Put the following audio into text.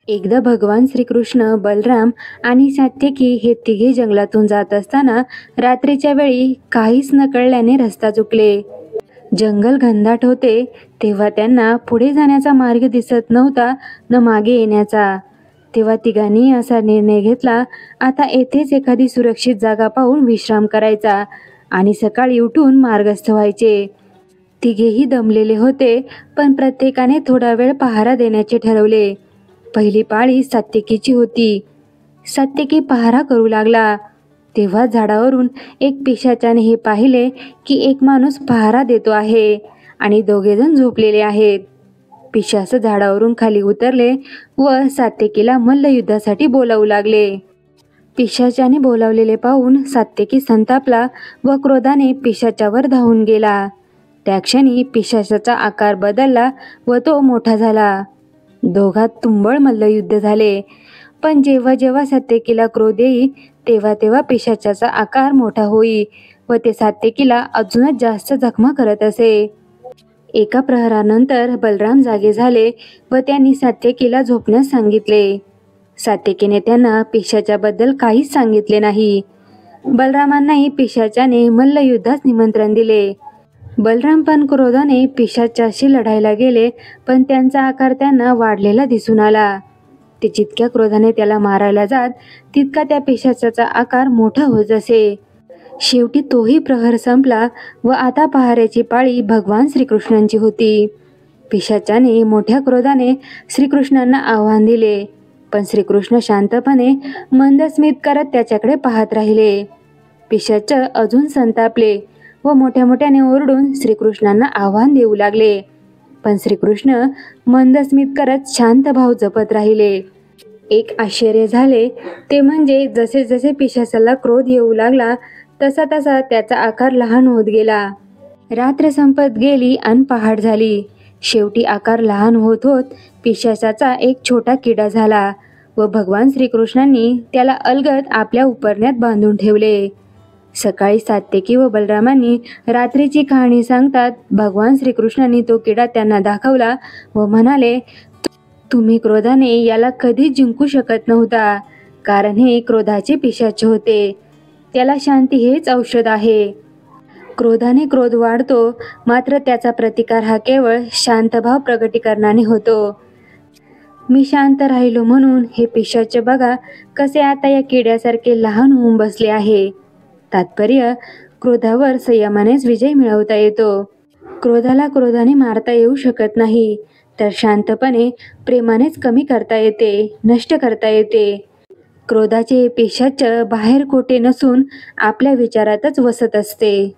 एकदा भगवान श्रीकृष्ण, बलराम आणि सात्यकी हे तिघे जंगलातून जात असताना रात्रीच्या वेळी काहीच न कळल्याने रस्ता चुकले. जंगल घनदाट होते, तेव्हा त्यांना पुढे जाण्याचा मार्ग दिसत नव्हता न मागे येण्याचा. तेव्हा तिघांनी असा निर्णय घेतला, आता येथेच एखादी सुरक्षित जागा पाहून विश्राम करायचा आणि सकाळी उठून मार्गस्थ व्हायचे. तिघेही दमलेले होते, पण प्रत्येकाने थोडा वेळ पहारा देण्याचे ठरवले. पहिली पाळी सात्यकीची होती. सात्यकी पहारा करू लागला. तेव्हा झाडावरून एक पिशाचाने हे पाहिले की एक माणूस पहारा देतो आहे आणि दोघेजण झोपलेले आहेत. पिशाच झाडावरून खाली उतरले व सात्यकीला मल्लयुद्धासाठी बोलावू लागले. पिशाचाने बोलावलेले पाहून सात्यकी संतापला व क्रोधाने पिशाच्यावर धावून गेला. त्या क्षणी पिशाचाचा आकार बदलला व तो मोठा झाला. दोघात तुंबळ मल्लयुद्ध झाले. पण जेव्हा जेव्हा सात्यकीला क्रोध येई तेव्हा तेव्हा पिशाचाचा आकार मोठा होई व ते सात्यकीला अजूनच जास्त जखमा करत असे. एका प्रहरानंतर बलराम जागे झाले व त्यांनी सात्यकीला झोपण्यास सांगितले. सात्यकीने त्यांना पिशाच्याबद्दल काहीच सांगितले नाही. बलरामांनाही पिशाच्याने मल्लयुद्धास निमंत्रण दिले. बलराम पण क्रोधाने पिशाच्याशी लढायला गेले, पण त्यांचा आकार त्यांना वाढलेला दिसून आला. ते जितक्या क्रोधाने त्याला मारायला जात तितका त्या पिशाचाचा आकार मोठा होत असे. शेवटी तोही प्रहर संपला व आता पहाऱ्याची पाळी भगवान श्रीकृष्णांची होती. पिशाचाने मोठ्या क्रोधाने श्रीकृष्णांना आव्हान दिले, पण श्रीकृष्ण शांतपणे मंद स्मित करत त्याच्याकडे पाहत राहिले. पिशाच अजून संतापले व मोठ्या मोठ्याने ओरडून श्रीकृष्णांना आव्हान देऊ लागले, पण श्रीकृष्ण मंद स्मित करत शांत भाव जपत राहिले. एक आश्चर्य झाले ते म्हणजे जसे जसे पिशाचाला क्रोध येऊ लागला तसा तसा त्याचा आकार लहान होत गेला. रात्र संपत गेली आणि पहाट झाली. शेवटी आकार लहान होत होत पिशाचाचा एक छोटा किडा झाला व भगवान श्रीकृष्णांनी त्याला अलगद आपल्या उपरण्यात बांधून ठेवले. सकाळी सात्यकी व बलरामांनी रात्रीची कहाणी सांगतात भगवान श्रीकृष्णांनी तो किडा त्यांना दाखवला व म्हणाले, तुम्ही क्रोधाने याला कधीच जिंकू शकत नव्हता, कारण हे क्रोधाचे पिशाच होते. त्याला शांती हेच औषध आहे. क्रोधाने क्रोध वाढतो, मात्र त्याचा प्रतिकार हा केवळ शांतभाव प्रगटीकरणाने होतो. मी शांत राहिलो म्हणून हे पिशाच बघा कसे आता या किड्यासारखे लहान होऊन बसले आहे. तात्पर्य, क्रोधावर संयमानेच विजय मिळवता येतो. क्रोधाला क्रोधाने मारता येऊ शकत नाही, तर शांतपणे प्रेमानेच कमी करता येते, नष्ट करता येते. क्रोधाचे पिशाच बाहेर कोठे नसून आपल्या विचारातच वसत असते.